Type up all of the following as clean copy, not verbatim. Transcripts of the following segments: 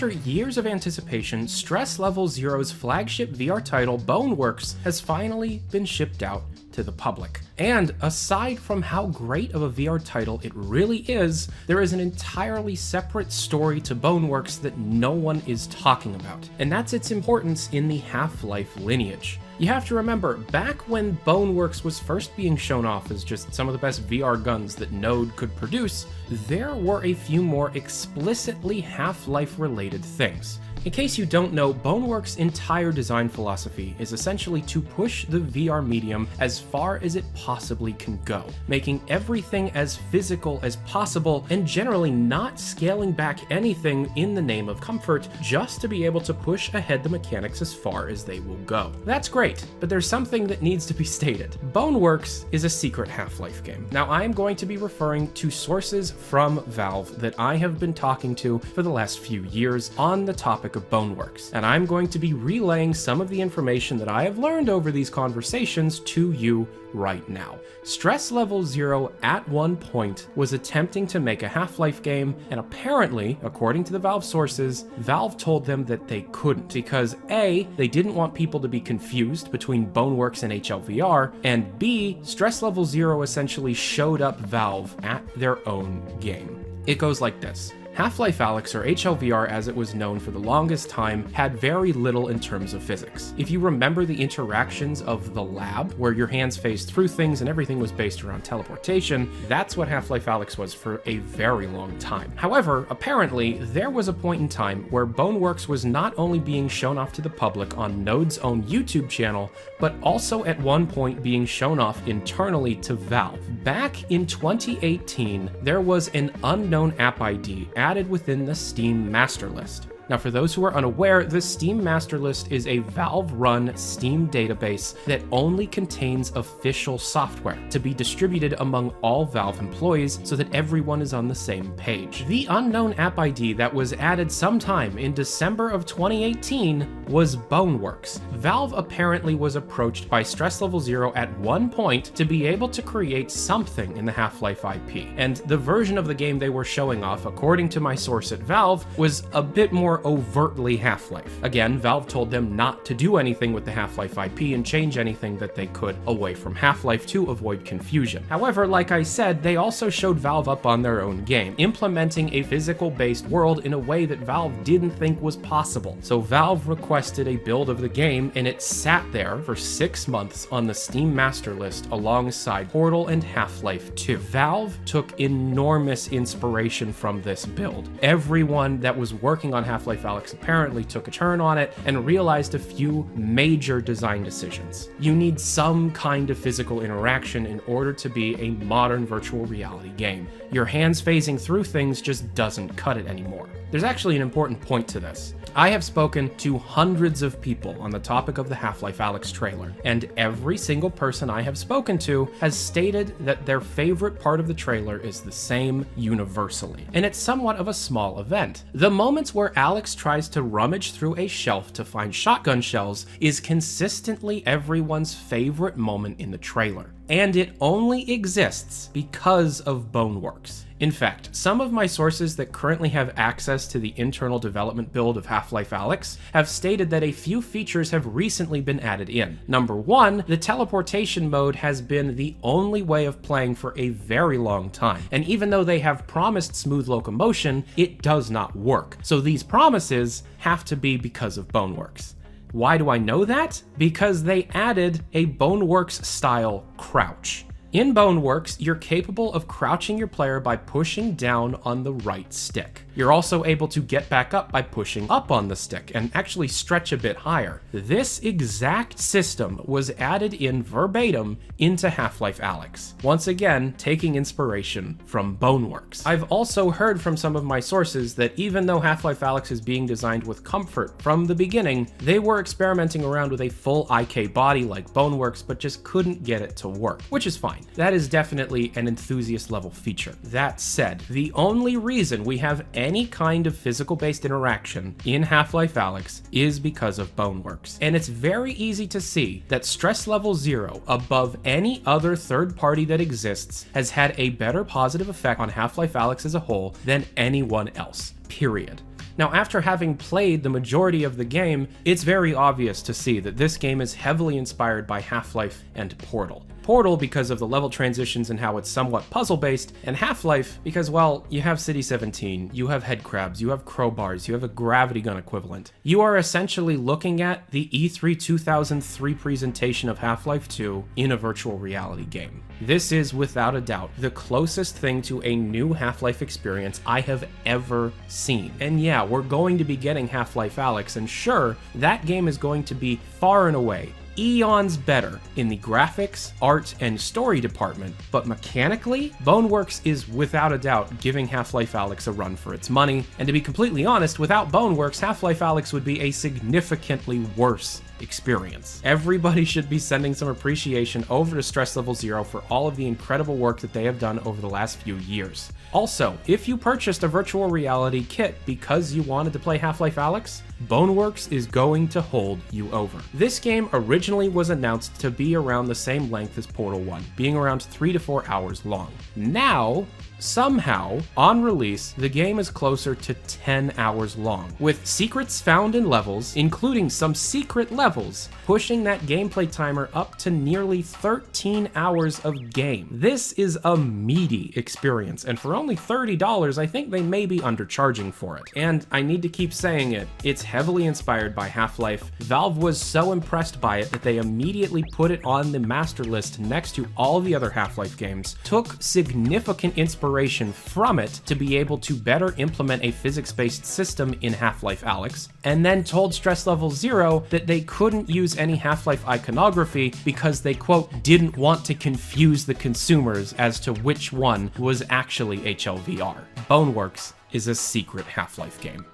After years of anticipation, Stress Level Zero's flagship VR title, BONEWORKs, has finally been shipped out to the public. And aside from how great of a VR title it really is, there is an entirely separate story to BONEWORKs that no one is talking about, and that's its importance in the Half-Life lineage. You have to remember, back when BONEWORKs was first being shown off as just some of the best VR guns that Node could produce, there were a few more explicitly Half-Life related things. In case you don't know, BONEWORKs' entire design philosophy is essentially to push the VR medium as far as it possibly can go, making everything as physical as possible and generally not scaling back anything in the name of comfort, just to be able to push ahead the mechanics as far as they will go. That's great, but there's something that needs to be stated. BONEWORKs is a secret Half-Life game. Now, I am going to be referring to sources from Valve that I have been talking to for the last few years on the topic of BONEWORKs, and I'm going to be relaying some of the information that I have learned over these conversations to you right now. Stress Level Zero at one point was attempting to make a Half-Life game, and apparently, according to the Valve sources, Valve told them that they couldn't because A, they didn't want people to be confused between BONEWORKs and HLVR, and B, Stress Level Zero essentially showed up Valve at their own game. It goes like this. Half-Life Alyx, or HLVR as it was known for the longest time, had very little in terms of physics. If you remember the interactions of the lab, where your hands phased through things and everything was based around teleportation, that's what Half-Life Alyx was for a very long time. However, apparently, there was a point in time where BONEWORKs was not only being shown off to the public on Node's own YouTube channel, but also at one point being shown off internally to Valve. Back in 2018, there was an unknown app ID added within the Steam master list. Now, for those who are unaware, the Steam master list is a Valve-run Steam database that only contains official software to be distributed among all Valve employees so that everyone is on the same page. The unknown app ID that was added sometime in December of 2018 was BONEWORKs. Valve apparently was approached by Stress Level Zero at one point to be able to create something in the Half-Life IP, and the version of the game they were showing off, according to my source at Valve, was a bit more overtly Half-Life. Again, Valve told them not to do anything with the Half-Life IP and change anything that they could away from Half-Life to avoid confusion. However, like I said, they also showed Valve up on their own game, implementing a physical-based world in a way that Valve didn't think was possible. So Valve requested a build of the game, and it sat there for 6 months on the Steam master list alongside Portal and Half-Life 2. Valve took enormous inspiration from this build. Everyone that was working on Half-Life Alyx apparently took a turn on it and realized a few major design decisions. You need some kind of physical interaction in order to be a modern virtual reality game. Your hands phasing through things just doesn't cut it anymore. There's actually an important point to this. I have spoken to hundreds of people on the topic of the Half-Life Alyx trailer, and every single person I have spoken to has stated that their favorite part of the trailer is the same universally, and it's somewhat of a small event. The moments where Alyx tries to rummage through a shelf to find shotgun shells is consistently everyone's favorite moment in the trailer, and it only exists because of BONEWORKs. In fact, some of my sources that currently have access to the internal development build of Half-Life Alyx have stated that a few features have recently been added in. Number one, the teleportation mode has been the only way of playing for a very long time, and even though they have promised smooth locomotion, it does not work. So these promises have to be because of BONEWORKs. Why do I know that? Because they added a BONEWORKs style crouch. In BONEWORKs, you're capable of crouching your player by pushing down on the right stick. You're also able to get back up by pushing up on the stick and actually stretch a bit higher. This exact system was added in verbatim into Half-Life Alyx, once again taking inspiration from BONEWORKs. I've also heard from some of my sources that even though Half-Life Alyx is being designed with comfort from the beginning, they were experimenting around with a full IK body like BONEWORKs, but just couldn't get it to work, which is fine. That is definitely an enthusiast level feature. That said, the only reason we have any kind of physical-based interaction in Half-Life Alyx is because of BONEWORKs. And it's very easy to see that Stress Level Zero, above any other third party that exists, has had a better positive effect on Half-Life Alyx as a whole than anyone else, period. Now, after having played the majority of the game, it's very obvious to see that this game is heavily inspired by Half-Life and Portal. Portal because of the level transitions and how it's somewhat puzzle-based, and Half-Life because, well, you have City 17, you have headcrabs, you have crowbars, you have a gravity gun equivalent. You are essentially looking at the E3 2003 presentation of Half-Life 2 in a virtual reality game. This is, without a doubt, the closest thing to a new Half-Life experience I have ever seen. And yeah, we're going to be getting Half-Life Alyx, and sure, that game is going to be far and away eons better in the graphics, art, and story department, but mechanically, BONEWORKs is without a doubt giving Half-Life Alyx a run for its money, and to be completely honest, without BONEWORKs, Half-Life Alyx would be a significantly worse experience. Everybody should be sending some appreciation over to Stress Level Zero for all of the incredible work that they have done over the last few years. Also, if you purchased a virtual reality kit because you wanted to play Half-Life Alyx, BONEWORKs is going to hold you over. This game originally was announced to be around the same length as Portal 1, being around 3 to 4 hours long. Now, somehow, on release, the game is closer to 10 hours long, with secrets found in levels, including some secret levels, pushing that gameplay timer up to nearly 13 hours of game. This is a meaty experience, and for only $30, I think they may be undercharging for it. And I need to keep saying it, it's heavily inspired by Half-Life. Valve was so impressed by it that they immediately put it on the master list next to all the other Half-Life games, took significant inspiration from it to be able to better implement a physics-based system in Half-Life Alyx, and then told Stress Level Zero that they couldn't use any Half-Life iconography because they, quote, didn't want to confuse the consumers as to which one was actually HLVR. BONEWORKs is a secret Half-Life game.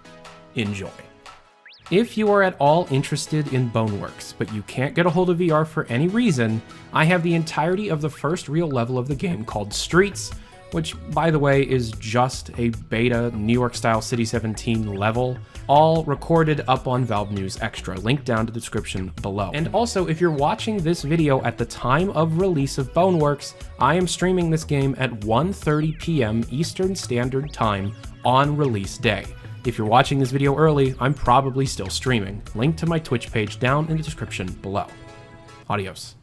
Enjoy. If you are at all interested in BONEWORKs, but you can't get a hold of VR for any reason, I have the entirety of the first real level of the game called Streets, which, by the way, is just a beta New York-style City 17 level, all recorded up on Valve News Extra, linked down to the description below. And also, if you're watching this video at the time of release of BONEWORKs, I am streaming this game at 1:30 p.m. Eastern Standard Time on release day. If you're watching this video early, I'm probably still streaming. Link to my Twitch page down in the description below. Adios.